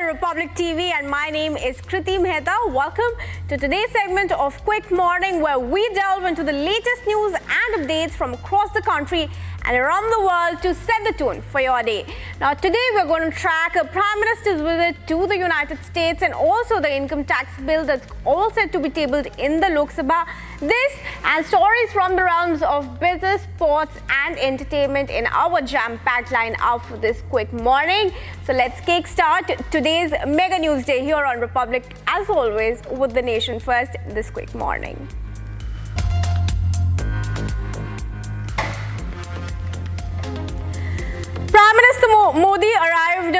Republic TV, and my name is Kriti Mehta. Welcome to today's segment of Quick Morning, where we delve into the latest news and updates from across the country and around the world to set the tone for your day. Now, today we're going to track a Prime Minister's visit to the United States and also the income tax bill that's all set to be tabled in the Lok Sabha. This and stories from the realms of business, sports and entertainment in our jam-packed line-up for this quick morning. So let's kickstart today's mega news day here on Republic, as always, with the nation first this quick morning. Prime Minister Modi arrived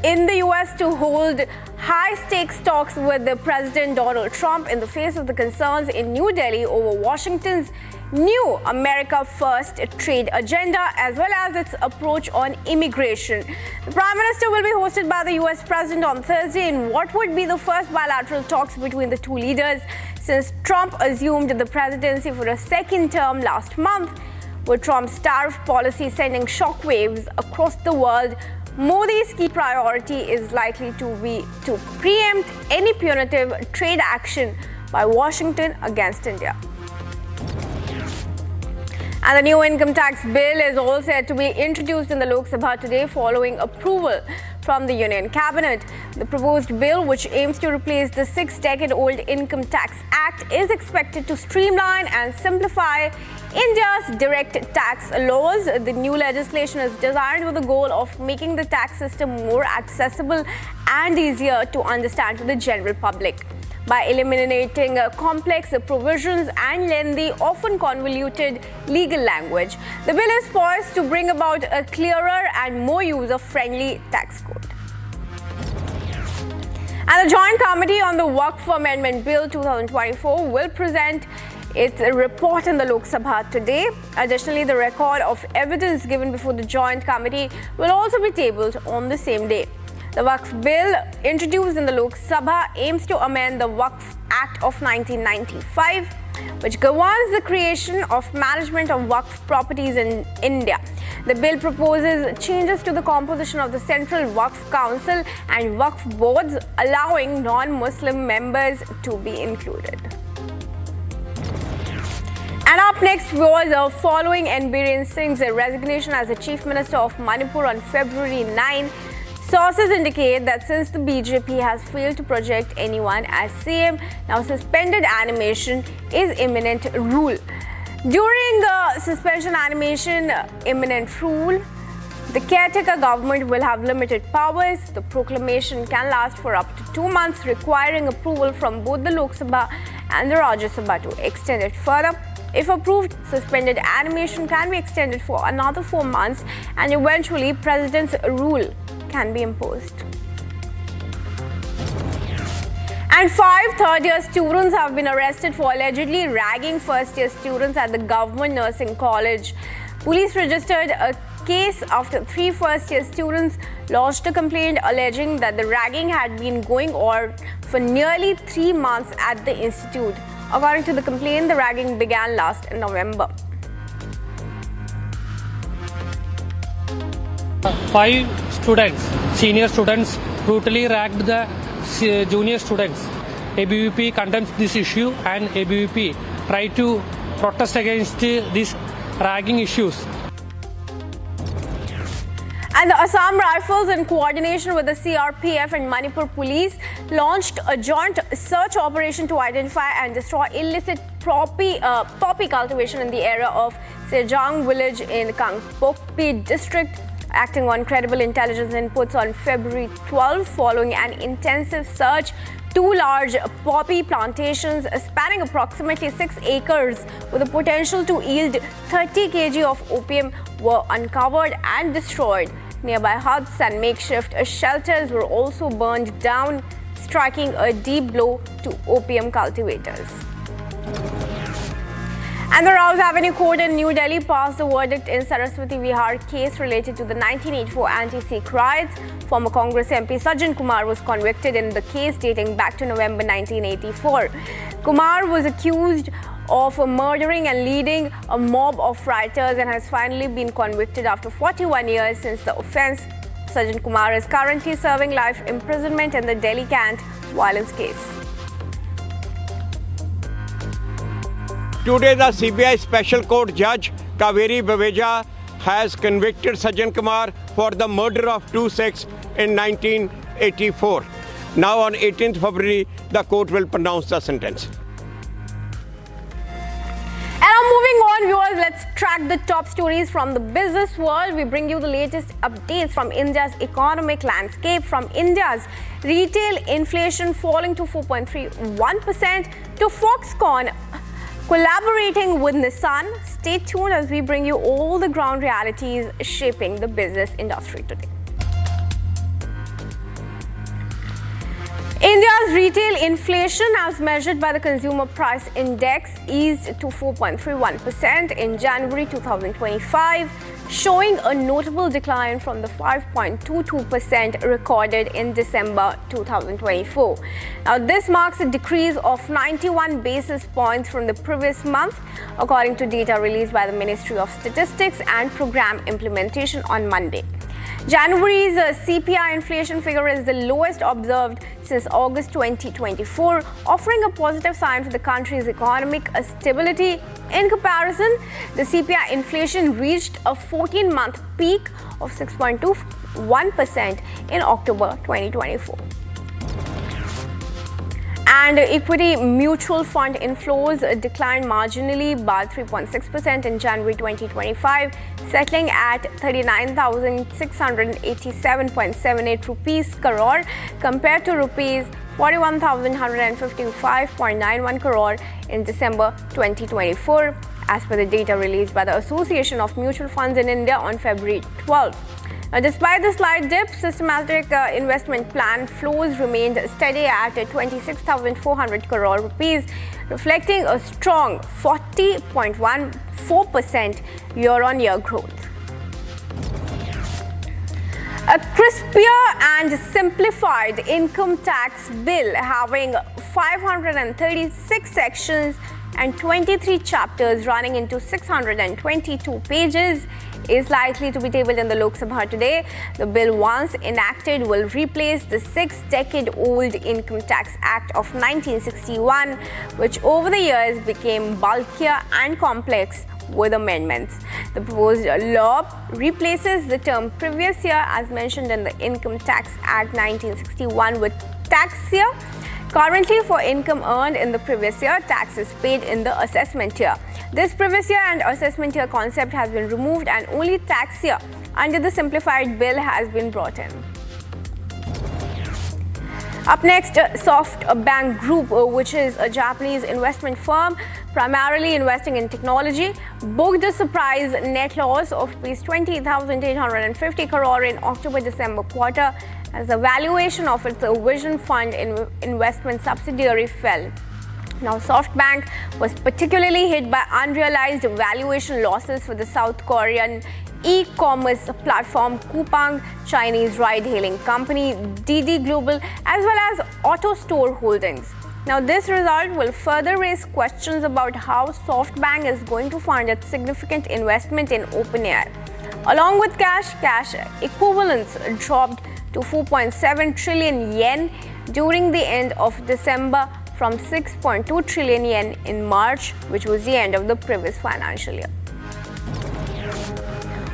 in the US to hold high-stakes talks with the President Donald Trump in the face of the concerns in New Delhi over Washington's new America First trade agenda, as well as its approach on immigration. The Prime Minister will be hosted by the US President on Thursday in what would be the first bilateral talks between the two leaders since Trump assumed the presidency for a second term last month. With Trump's tariff policy sending shockwaves across the world, Modi's key priority is likely to be to preempt any punitive trade action by Washington against India. And the new income tax bill is all set to be introduced in the Lok Sabha today following approval from the Union Cabinet. The proposed bill, which aims to replace the 6-decade-old Income Tax Act, is expected to streamline and simplify India's direct tax laws. The new legislation is designed with the goal of making the tax system more accessible and easier to understand for the general public. By eliminating complex provisions and lengthy, often convoluted legal language, the bill is poised to bring about a clearer and more user-friendly tax code. And the Joint Committee on the Waqf Amendment Bill 2024 will present its report in the Lok Sabha today. Additionally, the record of evidence given before the Joint Committee will also be tabled on the same day. The Waqf Bill, introduced in the Lok Sabha, aims to amend the Waqf Act of 1995, which governs the creation of management of Waqf properties in India. The bill proposes changes to the composition of the Central Waqf Council and Waqf boards, allowing non-Muslim members to be included. And up next was following N. Biren Singh's resignation as the Chief Minister of Manipur on February 9. Sources indicate that since the BJP has failed to project anyone as CM, now suspended animation is imminent rule. During the suspension animation imminent rule, the caretaker government will have limited powers. The proclamation can last for up to 2 months, requiring approval from both the Lok Sabha and the Rajya Sabha to extend it further. If approved, suspended animation can be extended for another 4 months, and eventually President's rule can be imposed. And 5 third-year students have been arrested for allegedly ragging first-year students at the Government Nursing College. Police registered a case after 3 first-year students lodged a complaint alleging that the ragging had been going on for nearly 3 months at the institute. According to the complaint, the ragging began last November. 5 students, senior students, brutally ragged the junior students. ABVP condemns this issue, and ABVP tried to protest against these ragging issues. And the Assam Rifles, in coordination with the CRPF and Manipur Police, launched a joint search operation to identify and destroy illicit poppy cultivation in the area of Sejang village in Kangpokpi district. Acting on credible intelligence inputs on February 12, following an intensive search, 2 large poppy plantations spanning approximately 6 acres with the potential to yield 30 kg of opium were uncovered and destroyed. Nearby huts and makeshift shelters were also burned down, striking a deep blow to opium cultivators. And the Rouse Avenue Court in New Delhi passed a verdict in Saraswati Vihar case related to the 1984 anti-Sikh riots. Former Congress MP Sajjan Kumar was convicted in the case dating back to November 1984. Kumar was accused of murdering and leading a mob of rioters and has finally been convicted after 41 years since the offense. Sajjan Kumar is currently serving life imprisonment in the Delhi Cant violence case. Today, the CBI Special Court Judge Kaveri Baveja has convicted Sajjan Kumar for the murder of two Sikhs in 1984. Now, on 18th February, the court will pronounce the sentence. And now moving on, viewers, let's track the top stories from the business world. We bring you the latest updates from India's economic landscape, from India's retail inflation falling to 4.31% to Foxconn collaborating with Nissan. Stay tuned as we bring you all the ground realities shaping the business industry today. India's retail inflation, as measured by the Consumer Price Index, eased to 4.31% in January 2025, showing a notable decline from the 5.22% recorded in December 2024. Now, this marks a decrease of 91 basis points from the previous month, according to data released by the Ministry of Statistics and Program Implementation on Monday. January's CPI inflation figure is the lowest observed since August 2024, offering a positive sign for the country's economic stability. In comparison, the CPI inflation reached a 14-month peak of 6.21% in October 2024. And equity mutual fund inflows declined marginally by 3.6% in January 2025, settling at 39,687.78 rupees crore compared to rupees 41,155.91 crore in December 2024, as per the data released by the Association of Mutual Funds in India on February 12. Now, despite the slight dip, systematic investment plan flows remained steady at 26,400 crore rupees, reflecting a strong 40.14% year-on-year growth. A crispier and simplified income tax bill having 536 sections and 23 chapters running into 622 pages is likely to be tabled in the Lok Sabha today. The bill, once enacted, will replace the 6-decade-old Income Tax Act of 1961, which over the years became bulkier and complex with amendments. The proposed law replaces the term previous year, as mentioned in the Income Tax Act 1961, with tax year. Currently, for income earned in the previous year, tax is paid in the assessment year. This previous year and assessment year concept has been removed, and only tax year under the simplified bill has been brought in. Up next, SoftBank Group, which is a Japanese investment firm primarily investing in technology, booked a surprise net loss of Rs 20,850 crore in October-December quarter as the valuation of its Vision Fund investment subsidiary fell. Now, SoftBank was particularly hit by unrealized valuation losses for the South Korean e-commerce platform Coupang, Chinese ride-hailing company DD Global, as well as Auto Store Holdings. Now, this result will further raise questions about how SoftBank is going to fund its significant investment in OpenAI. Along with cash equivalents dropped to 4.7 trillion yen during the end of December from 6.2 trillion yen in March, which was the end of the previous financial year.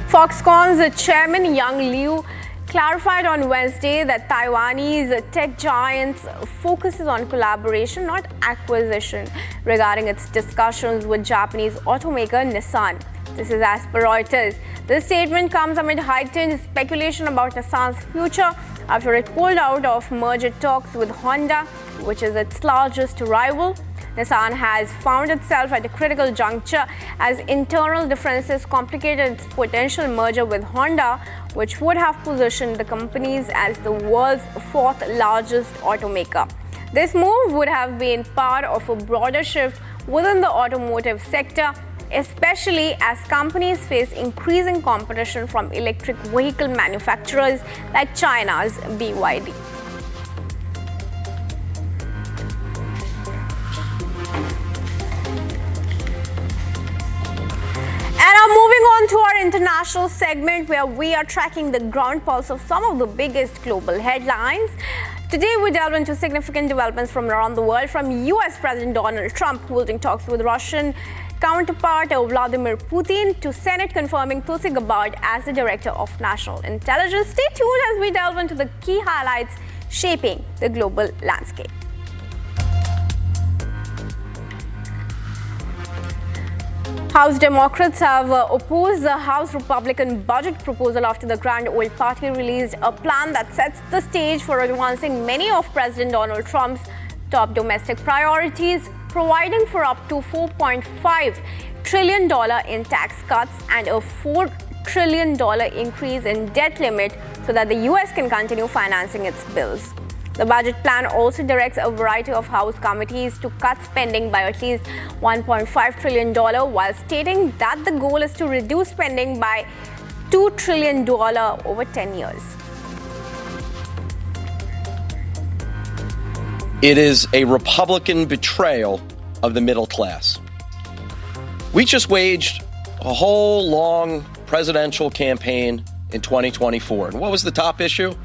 Foxconn's chairman Yang Liu clarified on Wednesday that Taiwanese tech giants focuses on collaboration, not acquisition, regarding its discussions with Japanese automaker Nissan. This is as per Reuters. This statement comes amid heightened speculation about Nissan's future after it pulled out of merger talks with Honda, which is its largest rival. Nissan has found itself at a critical juncture as internal differences complicated its potential merger with Honda, which would have positioned the companies as the world's fourth largest automaker. This move would have been part of a broader shift within the automotive sector, especially as companies face increasing competition from electric vehicle manufacturers like China's BYD. And now moving on to our international segment where we are tracking the ground pulse of some of the biggest global headlines. Today we delve into significant developments from around the world, from US President Donald Trump holding talks with Russian counterpart Vladimir Putin to Senate confirming Tulsi Gabbard as the Director of National Intelligence. Stay tuned as we delve into the key highlights shaping the global landscape. House Democrats have opposed the House Republican budget proposal after the Grand Old Party released a plan that sets the stage for advancing many of President Donald Trump's top domestic priorities, providing for up to $4.5 trillion in tax cuts and a $4 trillion increase in debt limit so that the U.S. can continue financing its bills. The budget plan also directs a variety of House committees to cut spending by at least $1.5 trillion, while stating that the goal is to reduce spending by $2 trillion over 10 years. It is a Republican betrayal of the middle class. We just waged a whole long presidential campaign in 2024. And what was the top issue?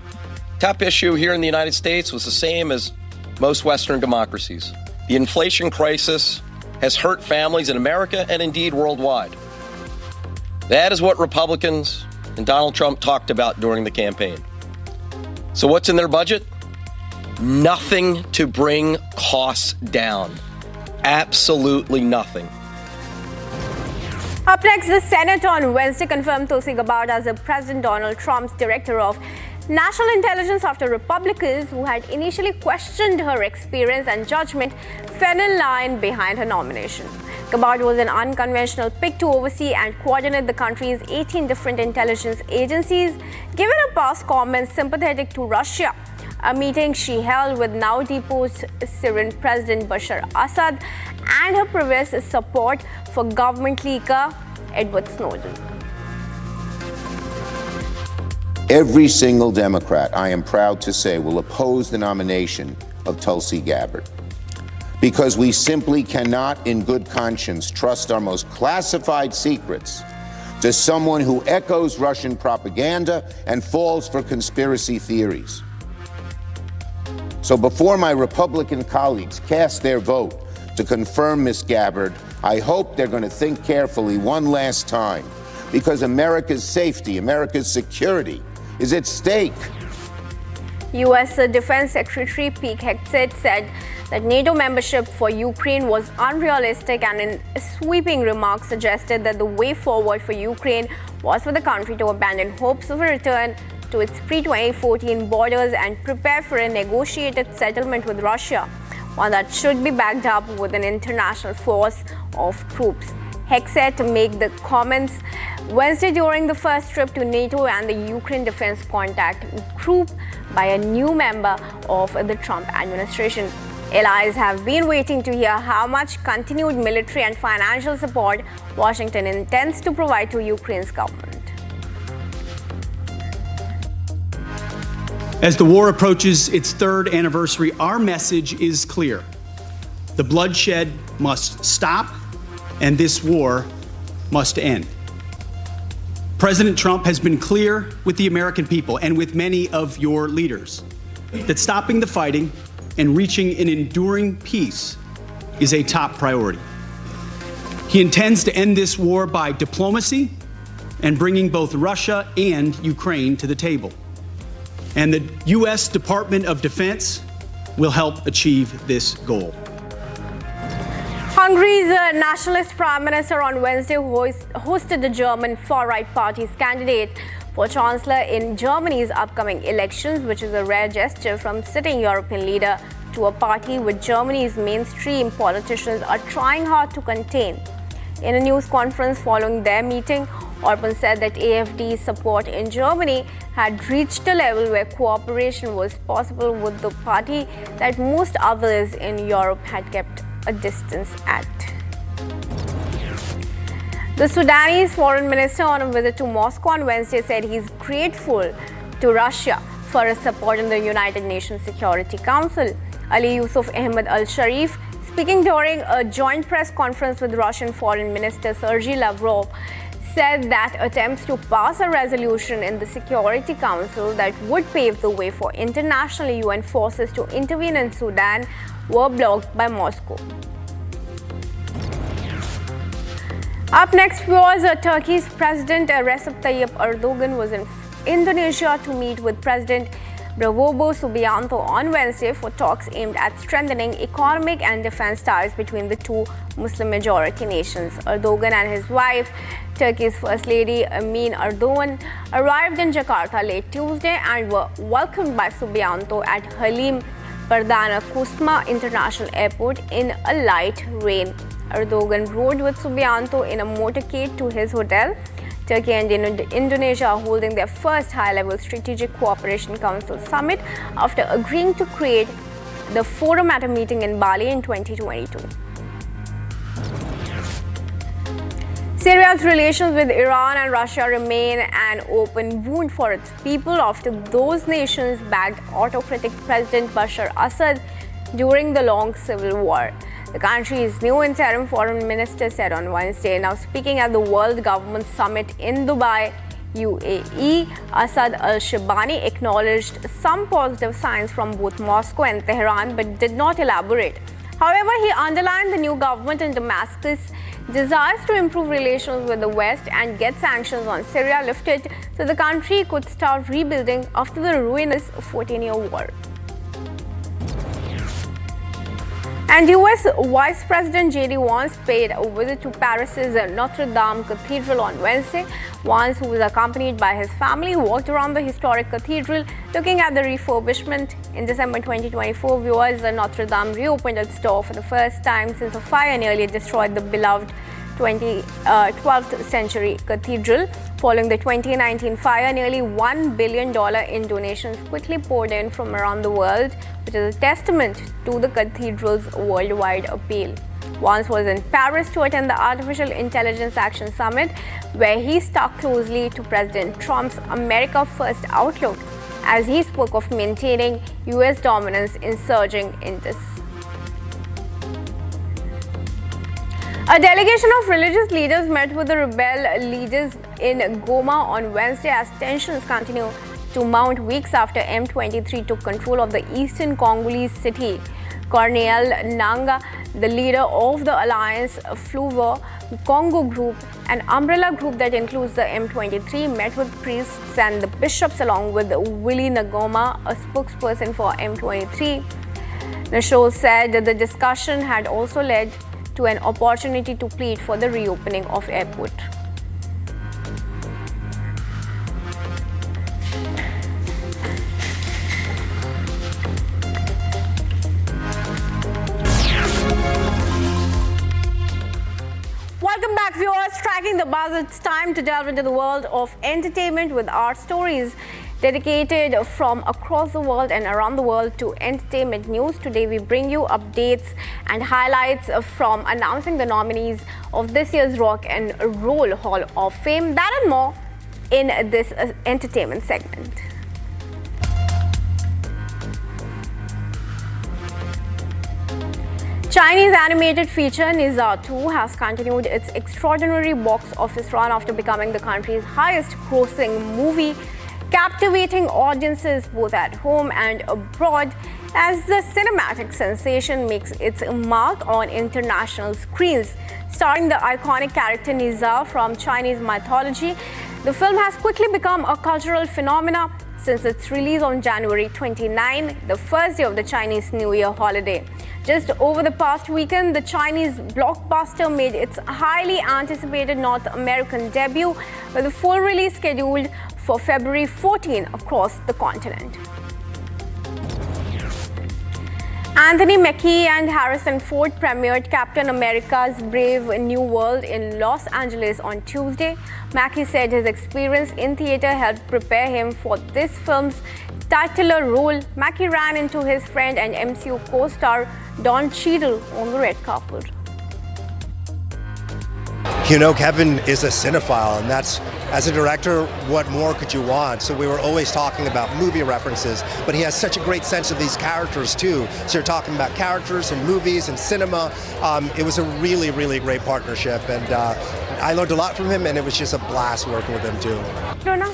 Top issue here in the United States was the same as most Western democracies. The inflation crisis has hurt families in America and indeed worldwide. That is what Republicans and Donald Trump talked about during the campaign. So what's in their budget? Nothing to bring costs down. Absolutely nothing. Up next, the Senate on Wednesday confirmed Tulsi Gabbard as President Donald Trump's Director of National Intelligence after Republicans, who had initially questioned her experience and judgment, fell in line behind her nomination. Gabbard was an unconventional pick to oversee and coordinate the country's 18 different intelligence agencies, given her past comments sympathetic to Russia. A meeting she held with now deposed Syrian President Bashar Assad and her previous support for government leaker Edward Snowden. Every single Democrat, I am proud to say, will oppose the nomination of Tulsi Gabbard, because we simply cannot, in good conscience, trust our most classified secrets to someone who echoes Russian propaganda and falls for conspiracy theories. So before my Republican colleagues cast their vote to confirm Ms. Gabbard, I hope they're going to think carefully one last time, because America's safety, America's security is at stake. U.S. Defense Secretary Pete Hegseth said that NATO membership for Ukraine was unrealistic, and in sweeping remarks suggested that the way forward for Ukraine was for the country to abandon hopes of a return to its pre-2014 borders and prepare for a negotiated settlement with Russia, one that should be backed up with an international force of troops. Hegseth made the comments Wednesday during the first trip to NATO and the Ukraine Defense Contact Group by a new member of the Trump administration. Allies have been waiting to hear how much continued military and financial support Washington intends to provide to Ukraine's government. As the war approaches its third anniversary, our message is clear. The bloodshed must stop, and this war must end. President Trump has been clear with the American people and with many of your leaders that stopping the fighting and reaching an enduring peace is a top priority. He intends to end this war by diplomacy and bringing both Russia and Ukraine to the table. And the U.S. Department of Defense will help achieve this goal. Hungary's nationalist prime minister on Wednesday hosted the German far-right party's candidate for chancellor in Germany's upcoming elections, which is a rare gesture from sitting European leader to a party which Germany's mainstream politicians are trying hard to contain. In a news conference following their meeting, Orban said that AfD's support in Germany had reached a level where cooperation was possible with the party that most others in Europe had kept a distance at. The Sudanese foreign minister on a visit to Moscow on Wednesday said he's grateful to Russia for its support in the United Nations Security Council. Ali Yusuf Ahmed al-Sharif, speaking during a joint press conference with Russian Foreign Minister Sergei Lavrov, said that attempts to pass a resolution in the Security Council that would pave the way for international UN forces to intervene in Sudan were blocked by Moscow. Up next was Turkey's President Recep Tayyip Erdogan was in Indonesia to meet with President Prabowo Subianto on Wednesday for talks aimed at strengthening economic and defense ties between the two Muslim-majority nations. Erdogan and his wife, Turkey's First Lady Emine Erdogan, arrived in Jakarta late Tuesday and were welcomed by Subianto at Halim Perdana Kusuma International Airport in a light rain. Erdogan rode with Subianto in a motorcade to his hotel. Turkey and Indonesia are holding their first high-level Strategic Cooperation Council summit after agreeing to create the forum at a meeting in Bali in 2022. Syria's relations with Iran and Russia remain an open wound for its people after those nations backed autocratic President Bashar Assad during the long civil war. The country's new interim foreign minister said on Wednesday, now speaking at the World Government Summit in Dubai, UAE, Asad al-Shibani acknowledged some positive signs from both Moscow and Tehran but did not elaborate. However, he underlined the new government in Damascus desires to improve relations with the West and get sanctions on Syria lifted so the country could start rebuilding after the ruinous 14-year war. And US Vice President J.D. Vance paid a visit to Paris's Notre Dame Cathedral on Wednesday. Vance, who was accompanied by his family, walked around the historic cathedral looking at the refurbishment. In December 2024, viewers Notre Dame reopened its door for the first time since a fire nearly destroyed the beloved 12th century cathedral. Following the 2019 fire, nearly $1 billion in donations quickly poured in from around the world, which is a testament to the cathedral's worldwide appeal. Vance was in Paris to attend the Artificial Intelligence Action Summit, where he stuck closely to President Trump's America First outlook as he spoke of maintaining US dominance in surging interests. A delegation of religious leaders met with the rebel leaders in Goma on Wednesday as tensions continue to mount weeks after M23 took control of the eastern Congolese city. Corneille Nangaa, the leader of the Alliance Fleuve Congo group, an umbrella group that includes the M23, met with priests and the bishops along with Willy Ngoma, a spokesperson for M23. Nashol said that the discussion had also led to an opportunity to plead for the reopening of airport. Welcome back, viewers. Tracking the buzz, it's time to delve into the world of entertainment with our stories dedicated from across the world and around the world to entertainment news. Today we bring you updates and highlights from announcing the nominees of this year's Rock and Roll Hall of Fame. That and more in this entertainment segment. Chinese animated feature Nizar 2 has continued its extraordinary box office run after becoming the country's highest-grossing movie, captivating audiences both at home and abroad as the cinematic sensation makes its mark on international screens. Starring the iconic character Nizar from Chinese mythology, the film has quickly become a cultural phenomenon since its release on January 29, the first day of the Chinese New Year holiday. Just over the past weekend, the Chinese blockbuster made its highly anticipated North American debut, with a full release scheduled for February 14 across the continent. Anthony Mackie and Harrison Ford premiered Captain America's Brave New World in Los Angeles on Tuesday. Mackie said his experience in theater helped prepare him for this film's titular role. Mackie ran into his friend and MCU co-star Don Cheadle on the red carpet. You know, Kevin is a cinephile, and that's, as a director, what more could you want? So we were always talking about movie references, but he has such a great sense of these characters too. So you're talking about characters and movies and cinema. It was a really, really great partnership, and I learned a lot from him, and it was just a blast working with him too. Rona?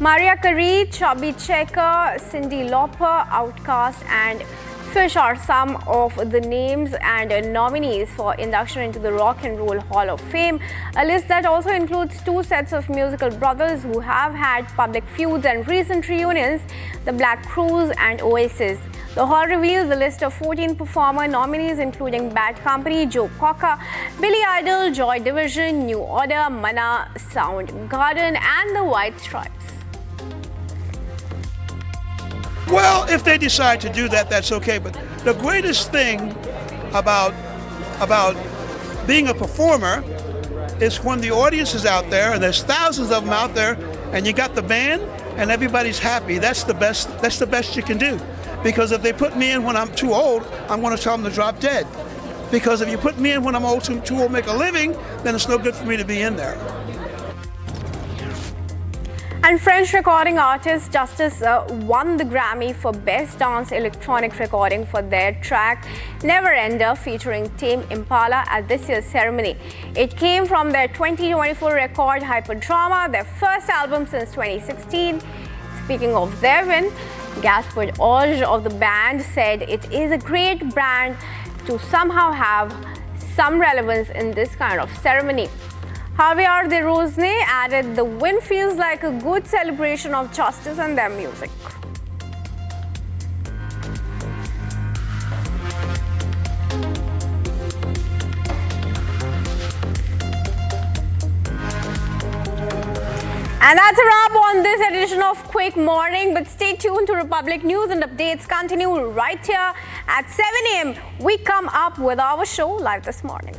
Mariah Carey, Chubby Checker, Cyndi Lauper, Outkast and Fish are some of the names and nominees for induction into the Rock and Roll Hall of Fame, a list that also includes two sets of musical brothers who have had public feuds and recent reunions, the Black Crowes and Oasis. The hall revealed the list of 14 performer nominees, including Bad Company, Joe Cocker, Billy Idol, Joy Division, New Order, Mana, Soundgarden and the White Stripes. Well, if they decide to do that, that's okay. But the greatest thing about being a performer is when the audience is out there, and there's thousands of them out there, and you got the band, and everybody's happy. That's the best. That's the best you can do. Because if they put me in when I'm too old, I'm going to tell them to drop dead. Because if you put me in when I'm old, too old to make a living, then it's no good for me to be in there. And French recording artist Justice won the Grammy for Best Dance Electronic Recording for their track Never Ender featuring Tame Impala at this year's ceremony. It came from their 2024 record Hyperdrama, their first album since 2016. Speaking of their win, Gaspard Auge of the band said it is a great brand to somehow have some relevance in this kind of ceremony. Javier de Rosne added, the win feels like a good celebration of justice and their music. And that's a wrap on this edition of Quick Morning. But stay tuned to Republic News, and updates continue right here at 7 a.m. We come up with our show live this morning.